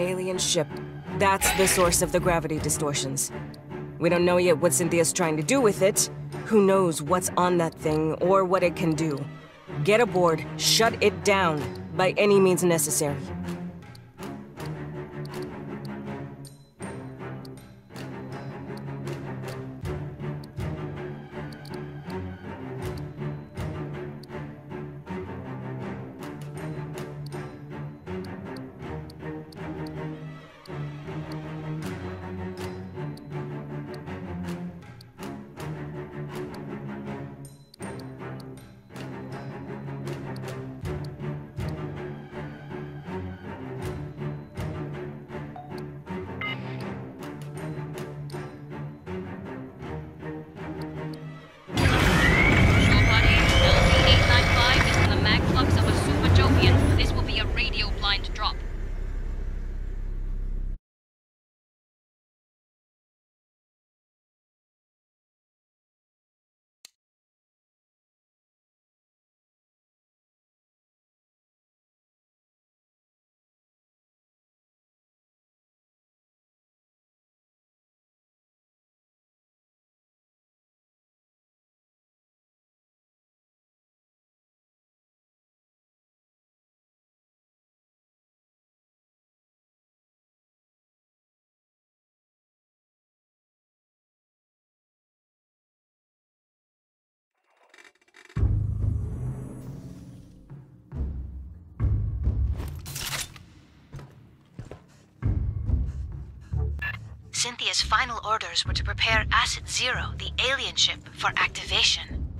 alien ship. That's the source of the gravity distortions. We don't know yet what Cynthia's trying to do with it. Who knows what's on that thing or what it can do. Get aboard, shut it down, by any means necessary. Cynthia's final orders were to prepare Asset Zero, the alien ship, for activation.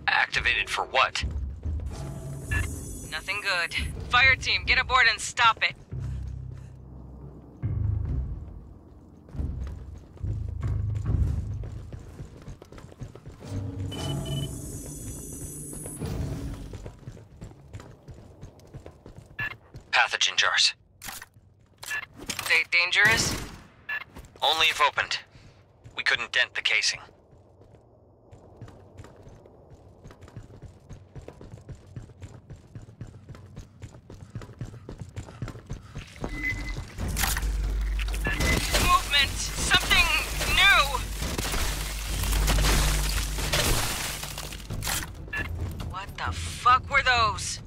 Activated for what? Nothing good. Fireteam, get aboard and stop it. Pathogen jars. They dangerous? Only if opened. We couldn't dent the casing. Movement! Something new! What the fuck were those?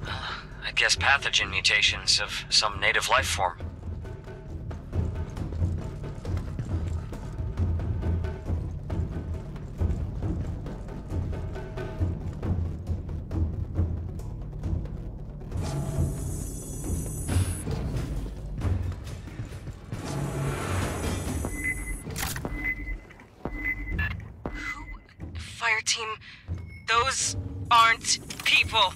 I guess pathogen mutations of some native life form. Fireteam, those aren't people.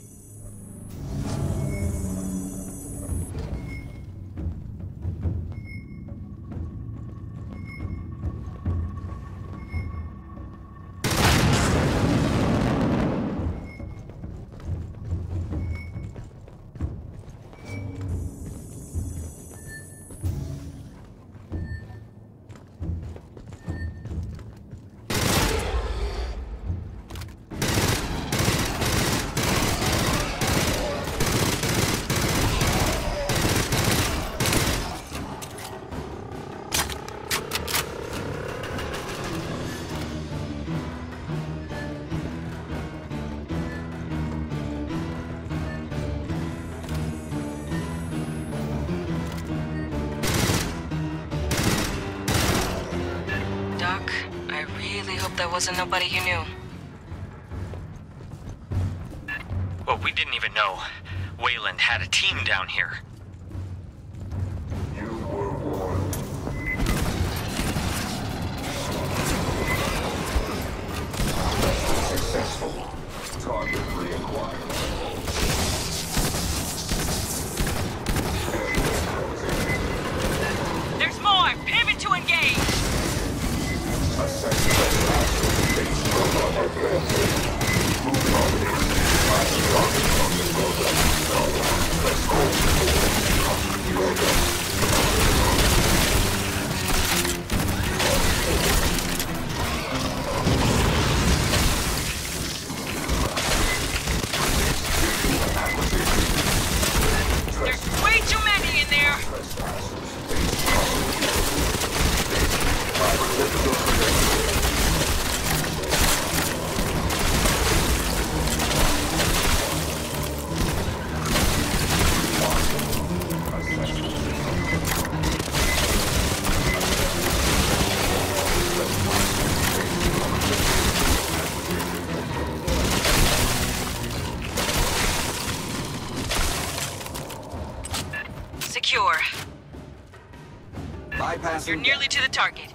There wasn't nobody you knew. Well, we didn't even know Wayland had a team down here. You were warned. Successful. Target reacquired. There's more! Pivot to engage! Let's go. Bypassing. You're nearly to the target.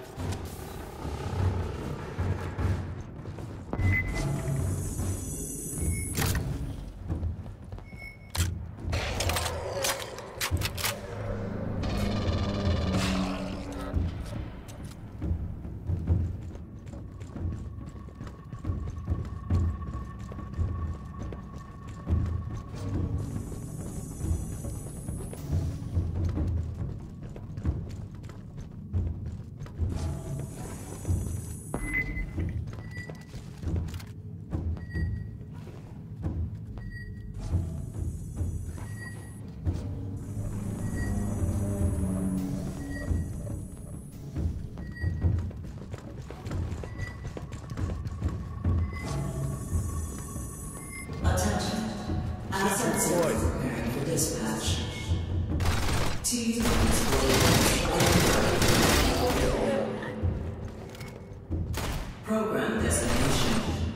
Program destination.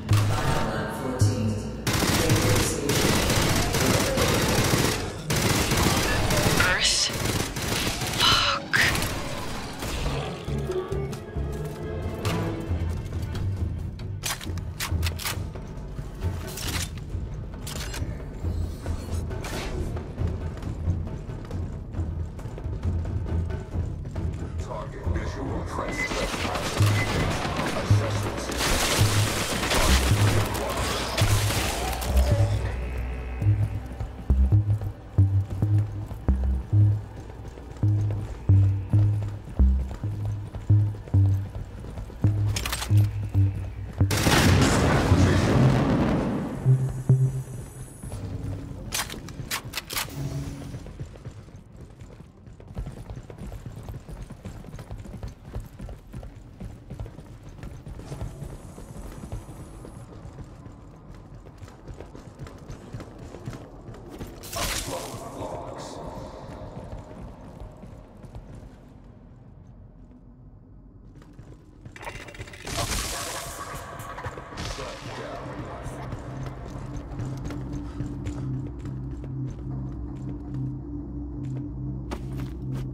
Biolab 14. Radio station. Earth? Fuck. Target visual trace.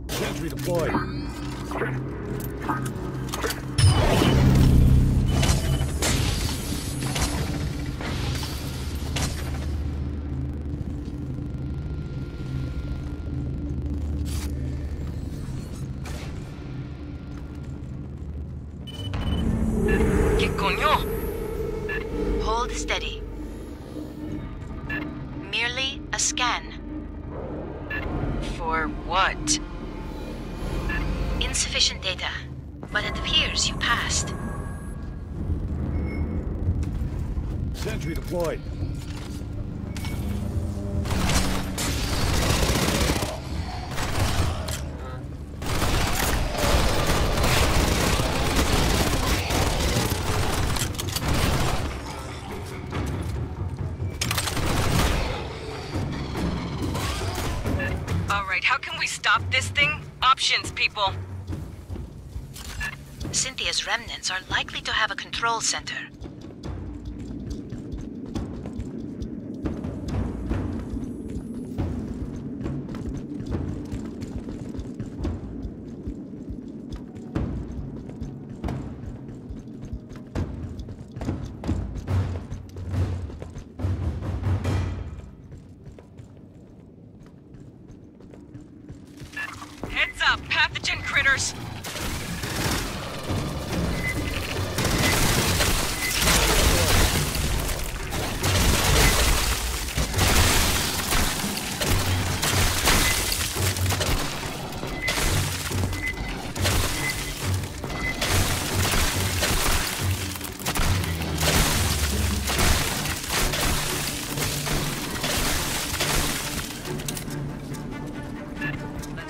Sentry deployed. ¿Qué coño? Hold steady. Merely a scan. For what? Insufficient data, but it appears you passed. Sentry deployed. Alright, how can we stop this thing? Options, people. Cynthia's remnants are likely to have a control center. Heads up, pathogen critters!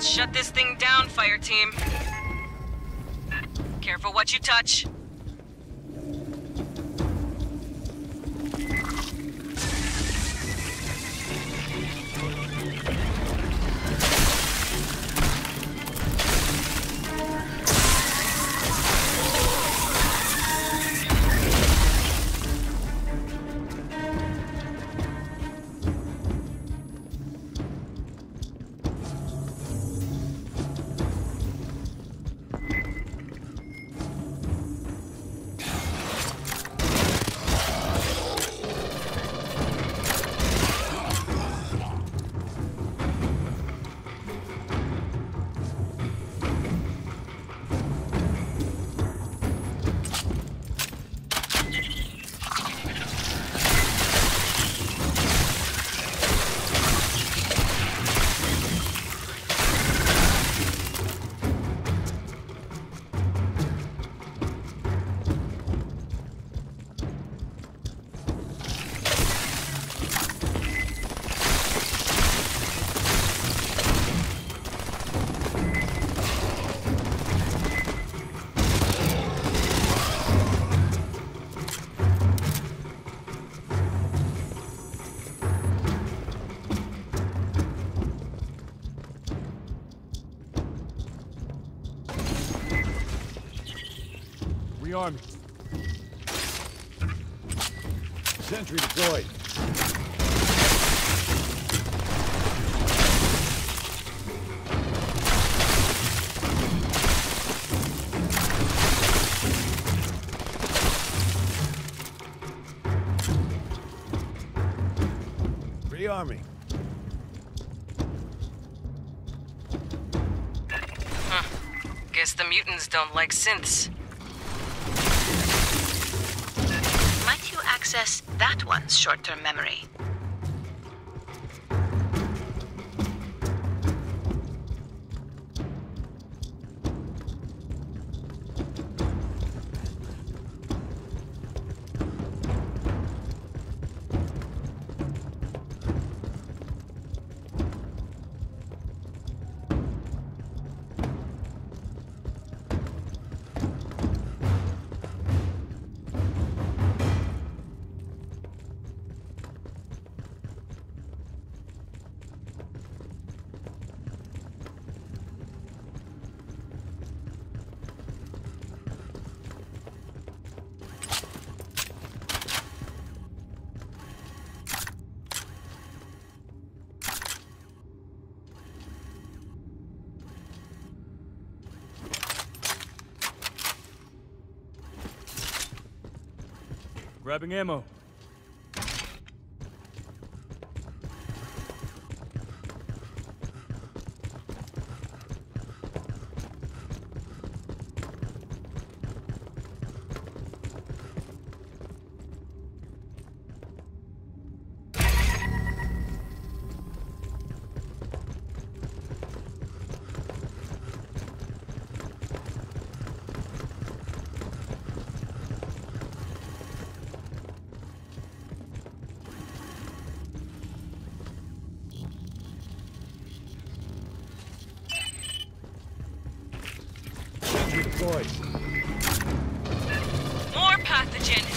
Shut this thing down, Fireteam. Careful what you touch. Rearming. Sentry deployed. Rearming. Guess the mutants don't like synths. Might you access that one's short-term memory? Grabbing ammo. Deployed. More pathogen!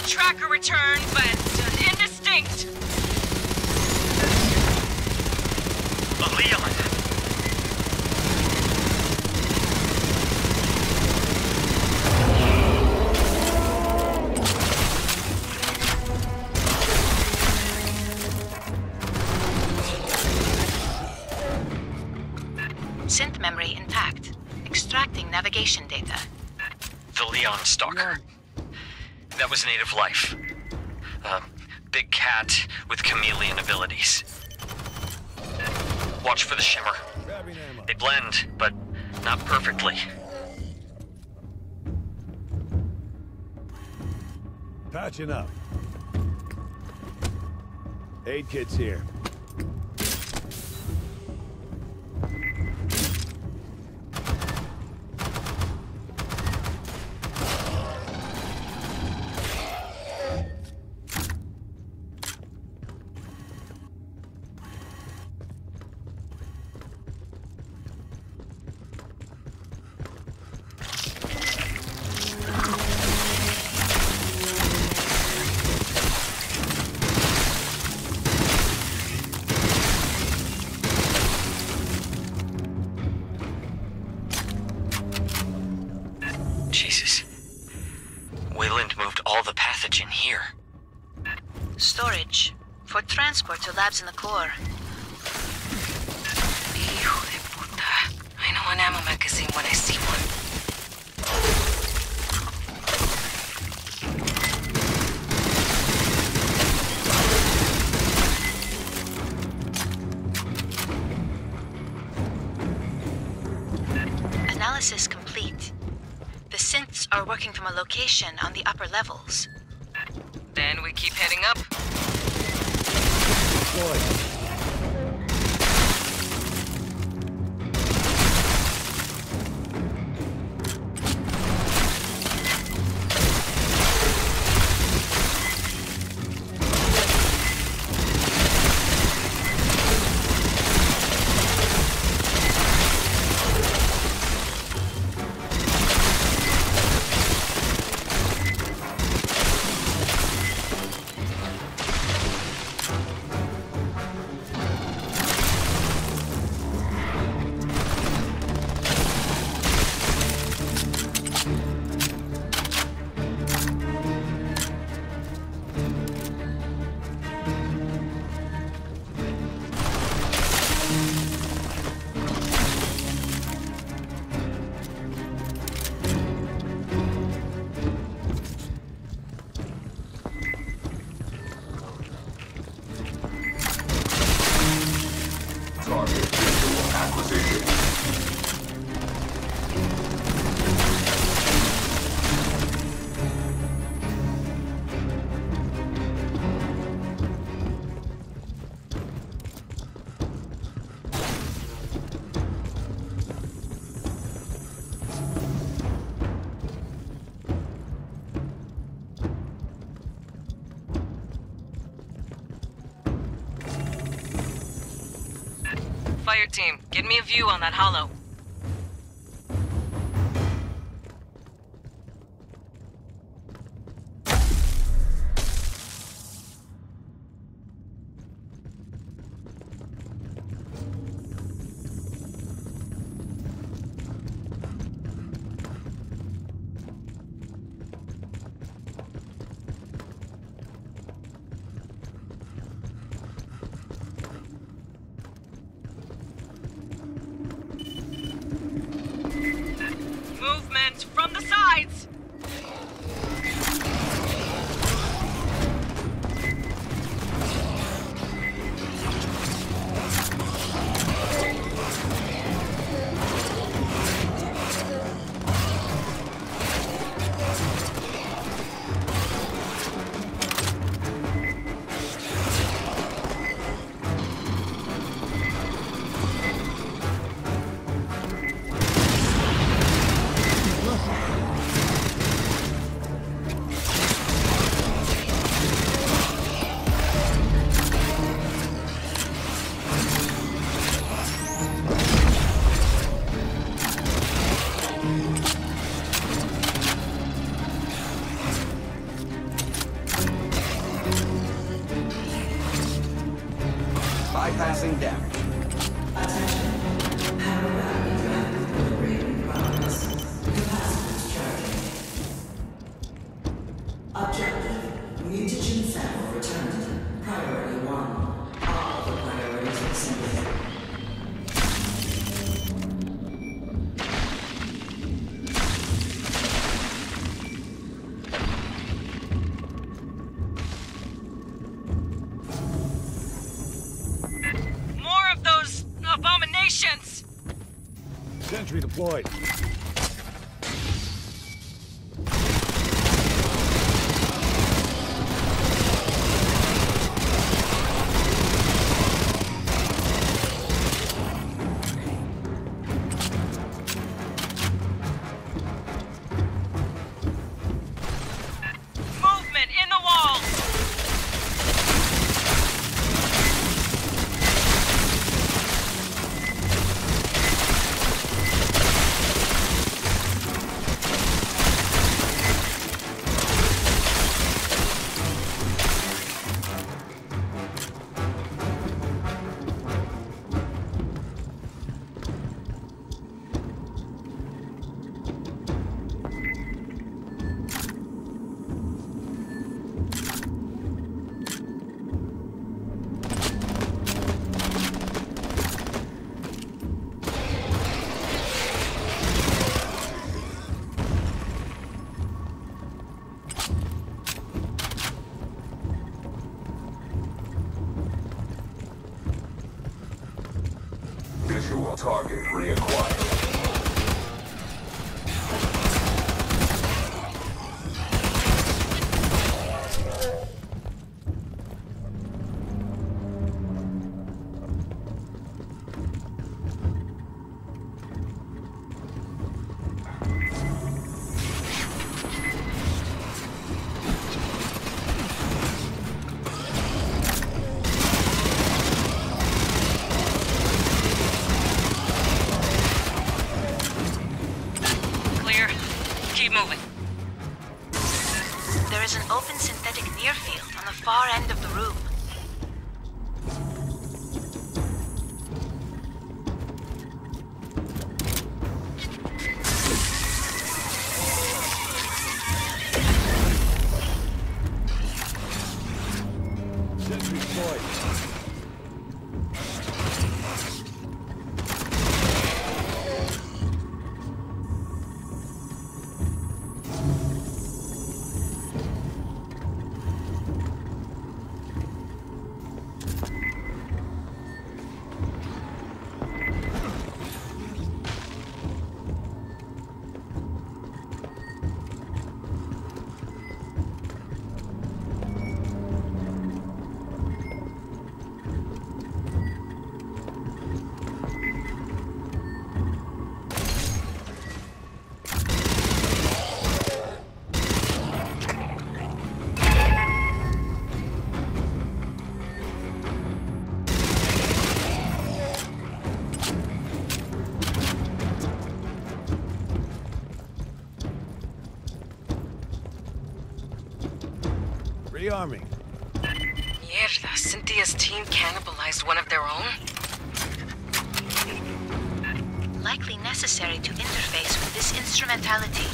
Tracker returned, but indistinct. Leon! Synth memory intact. Extracting navigation data. The Leon Stalker. That was native life. Big cat with chameleon abilities. Watch for the shimmer. Grabbing ammo. They blend, but not perfectly. Patching up. Aid kit's here. tabs in the core. Hijo de puta. I know an ammo magazine when I see one. Analysis complete. The synths are working from a location on the upper levels. Then we keep heading up. Deployed. Target visual acquisition. Fireteam, get me a view on that hollow. Movement from the sides! Bypassing damage. Objective, mutagen sample returned. Priority 1. All the priorities accepted. More of those abominations! Sentry deployed. Movement in the walls! Visual target reacquired. Keep moving. There is an open synthetic near field on the far end of the room. Sentry deployed. Rearming. Mierda, Cynthia's team cannibalized one of their own? Likely necessary to interface with this instrumentality.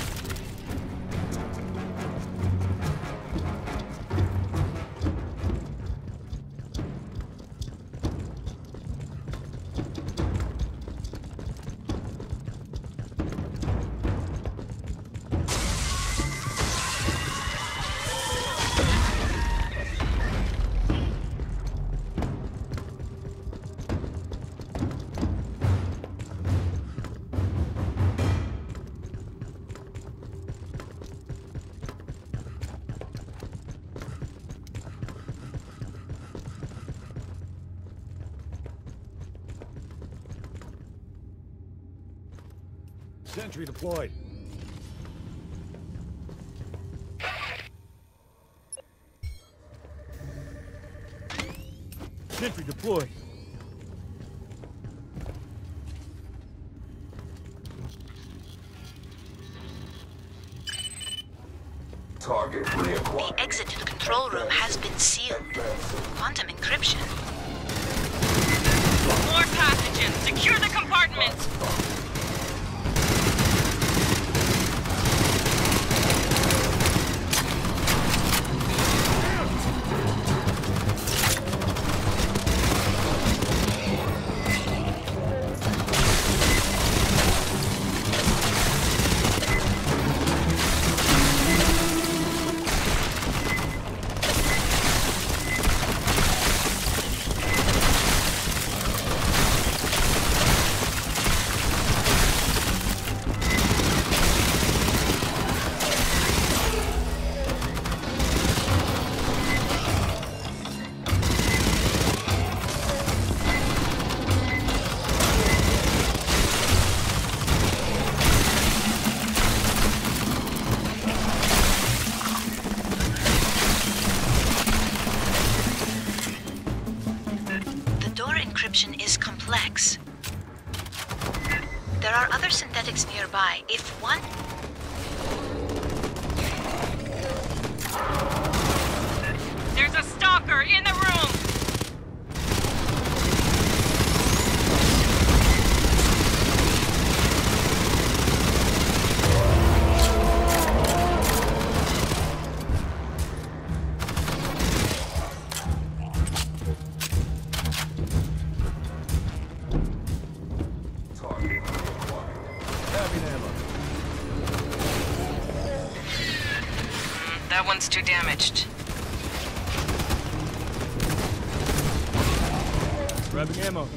Sentry deployed. Sentry deployed. Target reacquired. The exit to the control room has been sealed. Quantum encryption. More pathogens! Secure the compartment! Encryption is complex. There are other synthetics nearby. If one... There's a stalker in the room! That one's too damaged. Grabbing ammo.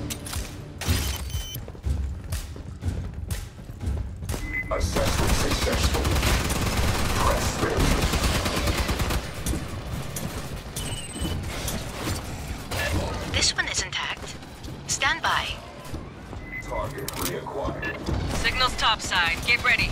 Assessment successful. Press failure. This one is intact. Stand by. Target reacquired. Signal's topside. Get ready.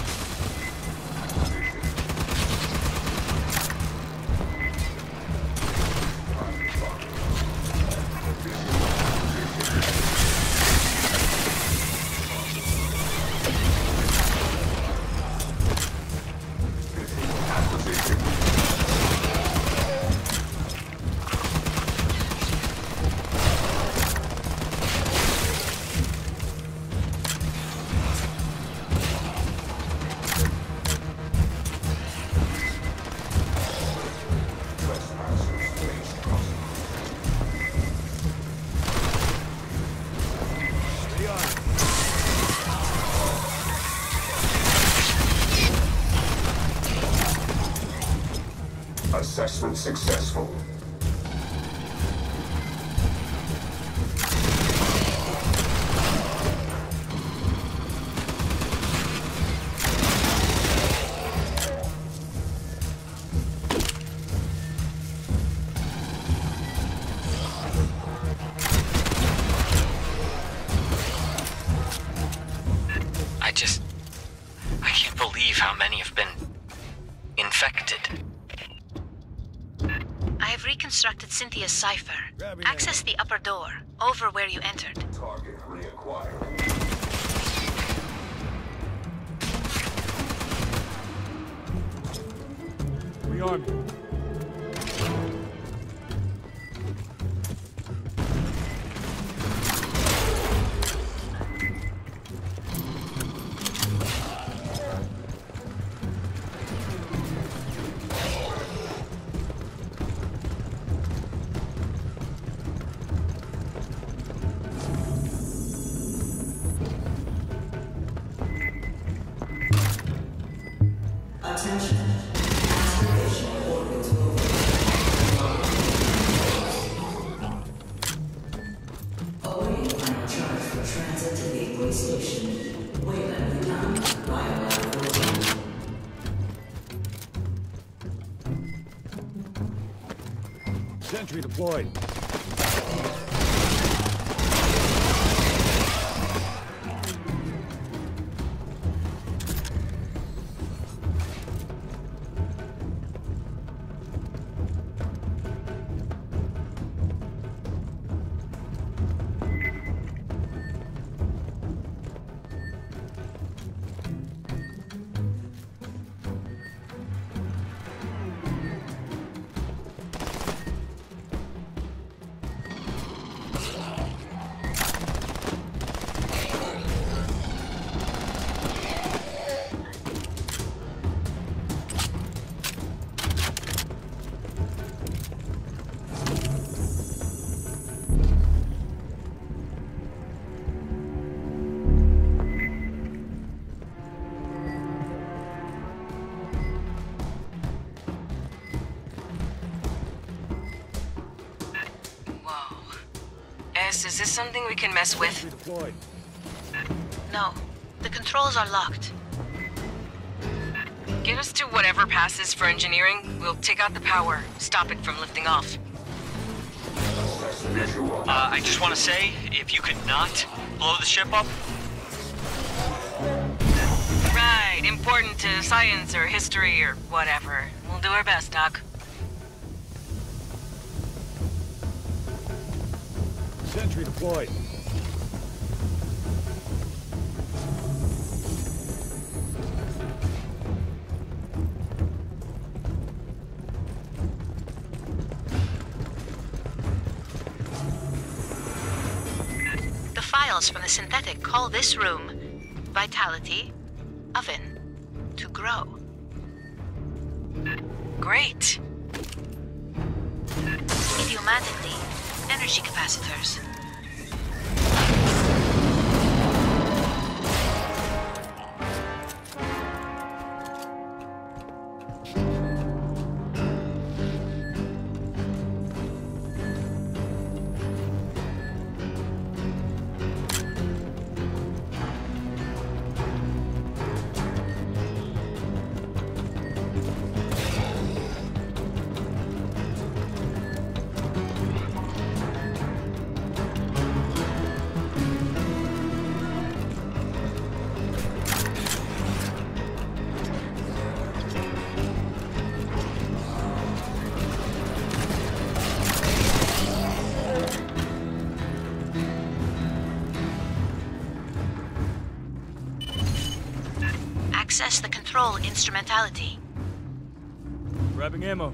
Assessment successful. I can't believe how many have been infected. I have reconstructed Cynthia's cipher. Access the upper door, over where you entered. Target reacquired. Rearming. Attention. Activation orbit awaiting final charge for transit to Gateway Station. Wayland Yunnan, Biolab 14. Sentry deployed. Is this something we can mess with? Sentry deployed. No, the controls are locked. Get us to whatever passes for engineering. We'll take out the power, stop it from lifting off. Visual. I just want to say, if you could not blow the ship up. Right, important to science or history or whatever. We'll do our best, Doc. Sentry deployed. The files from the synthetic call this room Vitality, Oven, to grow. Great. Idiomatically, energy capacitors. access the control instrumentality. Grabbing ammo.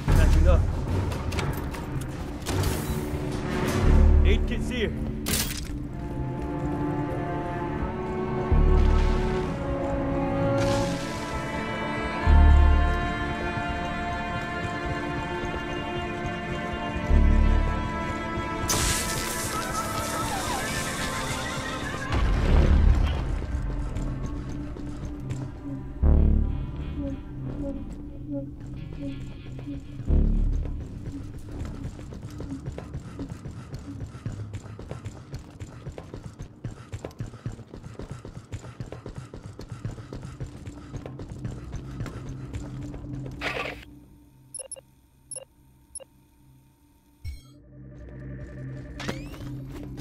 Patching up. 8 kits here.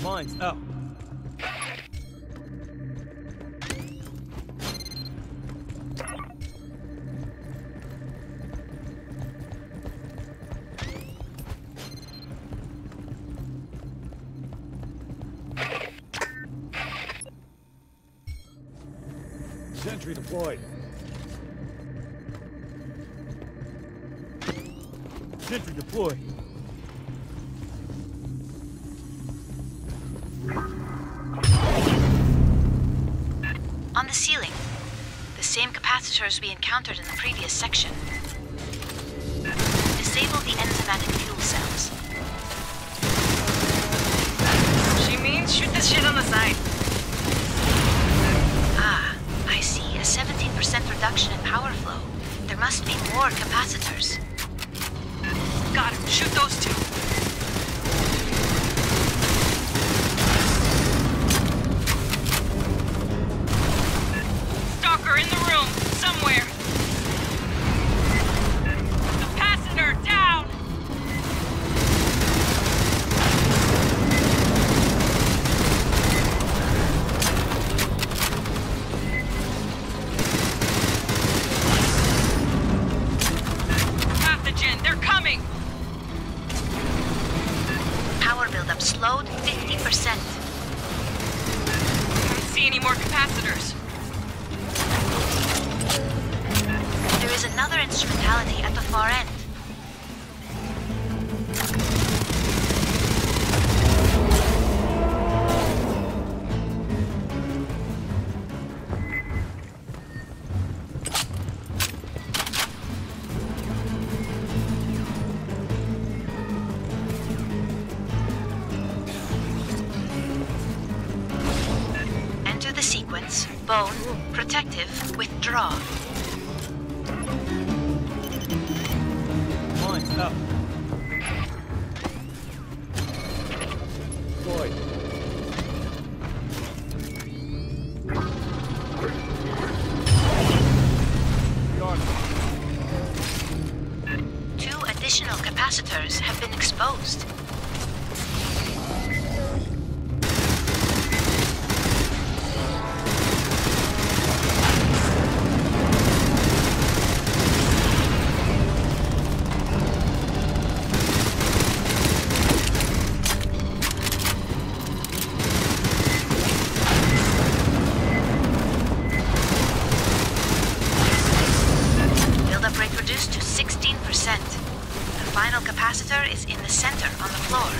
Mine's out. Sentry deployed. Sentry deployed. On the ceiling, the same capacitors we encountered in the previous section. Disable the enzymatic fuel cells. She means shoot this shit on the side. Ah, I see. A 17% reduction in power flow. There must be more capacitors. Got him. Shoot those two. Stalker in the room, somewhere. Capacitor down. Pathogen, they're coming. Power buildup slowed 50%. Don't see any more capacitors. There is another instrumentality at the far end. Enter the sequence. Bone, protective, withdraw. Mine's out. Deployed. Rearming. 2 additional capacitors have been exposed. Buildup rate reduced to 16%. The final capacitor is in the center on the floor.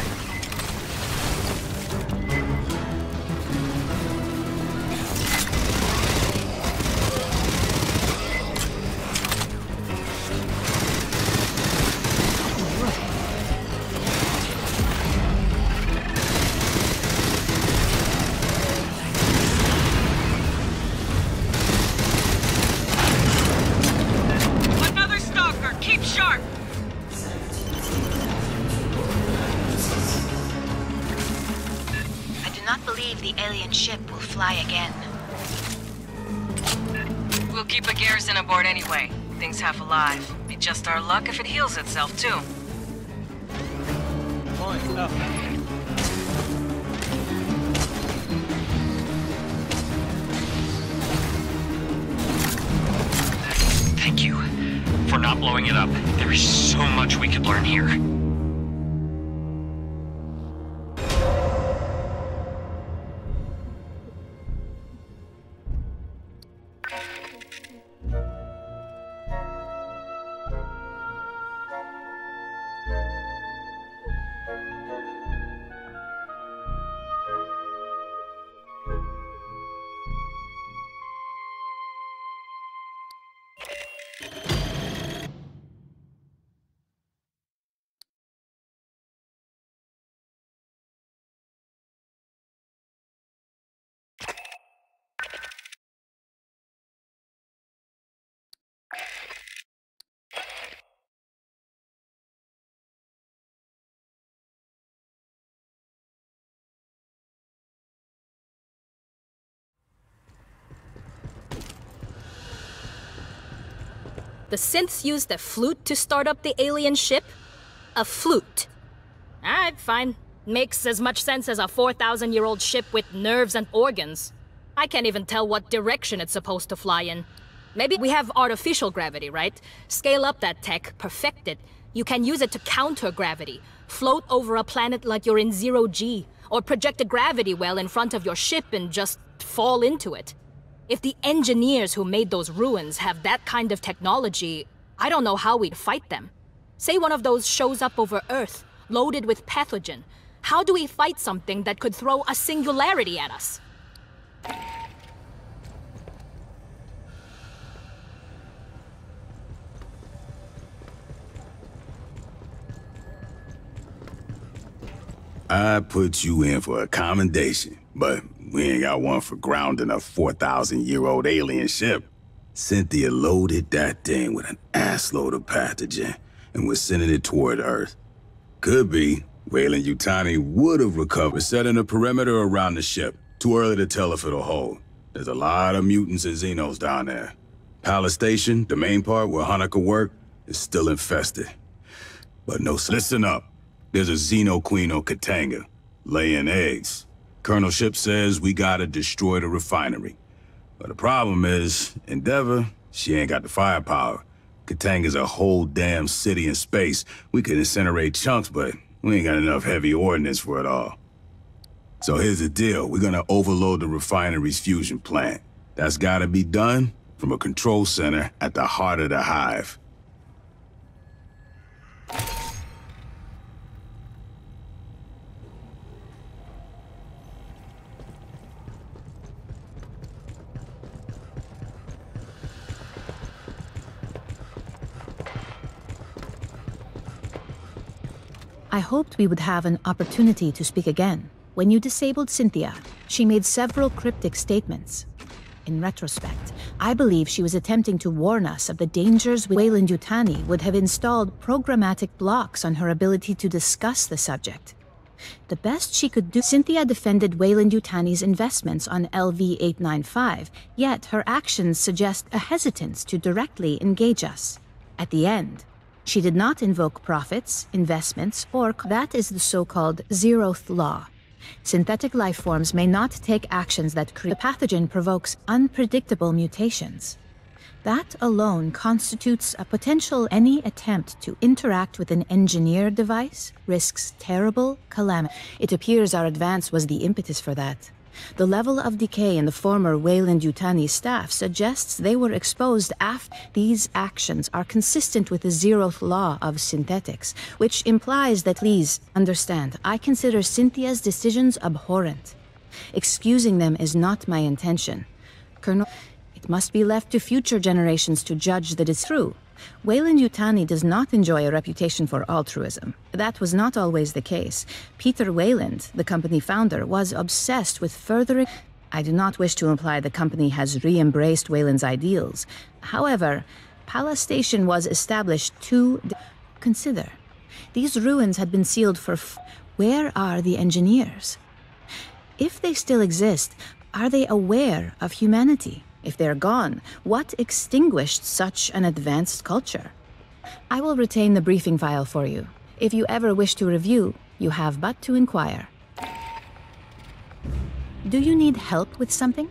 Another stalker. Keep sharp. I do not believe the alien ship will fly again. We'll keep a garrison aboard anyway. Thing's half alive. Be just our luck if it heals itself, too. Mine's out. Thank you for not blowing it up. There is so much we could learn here. The synths used a flute to start up the alien ship? A flute. Alright, fine. Makes as much sense as a 4,000-year-old ship with nerves and organs. I can't even tell what direction it's supposed to fly in. Maybe we have artificial gravity, right? Scale up that tech, perfect it. You can use it to counter gravity. Float over a planet like you're in 0G. Or project a gravity well in front of your ship and just fall into it. If the engineers who made those ruins have that kind of technology, I don't know how we'd fight them. Say one of those shows up over Earth, loaded with pathogen. How do we fight something that could throw a singularity at us? I put you in for a commendation, but we ain't got one for grounding a 4,000-year-old alien ship. Cynthia loaded that thing with an assload of pathogen and was sending it toward Earth. Could be Weyland-Yutani would have recovered, setting a perimeter around the ship. Too early to tell if it'll hold. There's a lot of mutants and Xenos down there. Palace Station, the main part where Hanukkah worked, is still infested. But no, listen up. There's a Xeno Queen on Katanga, laying eggs. Colonel Ship says we gotta destroy the refinery. But the problem is, Endeavor, she ain't got the firepower. Katanga's a whole damn city in space. We could incinerate chunks, but we ain't got enough heavy ordnance for it all. So here's the deal. We're gonna overload the refinery's fusion plant. That's gotta be done from a control center at the heart of the hive. I hoped we would have an opportunity to speak again. When you disabled Cynthia, she made several cryptic statements. In retrospect, I believe she was attempting to warn us of the dangers Weyland-Yutani would have installed programmatic blocks on her ability to discuss the subject. The best she could do, Cynthia defended Weyland-Yutani's investments on LV-895, yet her actions suggest a hesitance to directly engage us. At the end, she did not invoke profits, investments, or that is the so-called zeroth law. Synthetic life forms may not take actions that create. The pathogen provokes unpredictable mutations. That alone constitutes a potential. Any attempt to interact with an engineered device risks terrible calamity. It appears our advance was the impetus for that. The level of decay in the former Weyland-Yutani staff suggests they were exposed after. These actions are consistent with the zeroth law of synthetics, which implies that. Please understand, I consider Cynthia's decisions abhorrent. Excusing them is not my intention. Colonel, it must be left to future generations to judge that it's true. Weyland-Yutani does not enjoy a reputation for altruism. That was not always the case. Peter Weyland, the company founder, was obsessed with furthering. I do not wish to imply the company has re-embraced Weyland's ideals. However, Palace Station was established to consider. These ruins had been sealed for. Where are the engineers? If they still exist, are they aware of humanity? If they're gone, what extinguished such an advanced culture? I will retain the briefing file for you. If you ever wish to review, you have but to inquire. Do you need help with something?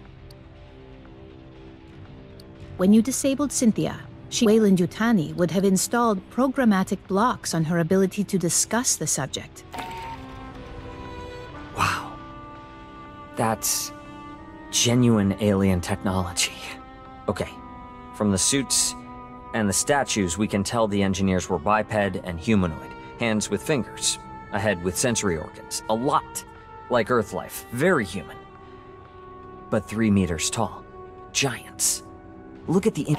When you disabled Cynthia, Weyland-Yutani would have installed programmatic blocks on her ability to discuss the subject. Wow. That's genuine alien technology. Okay, from the suits and the statues, we can tell the engineers were biped and humanoid. Hands with fingers, a head with sensory organs. A lot like Earth life, very human. But 3 meters tall. Giants. Look at the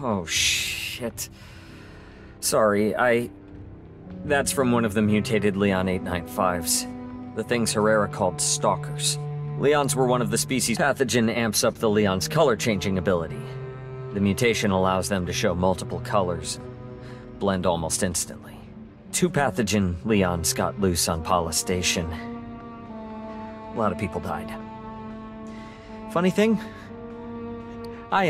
Oh, shit. Sorry, That's from one of the mutated Leon 895s. The things Herrera called stalkers. Leons were one of the species. Pathogen amps up the Leon's color-changing ability. The mutation allows them to show multiple colors and blend almost instantly. 2 pathogen Leons got loose on Palace Station. A lot of people died. Funny thing, I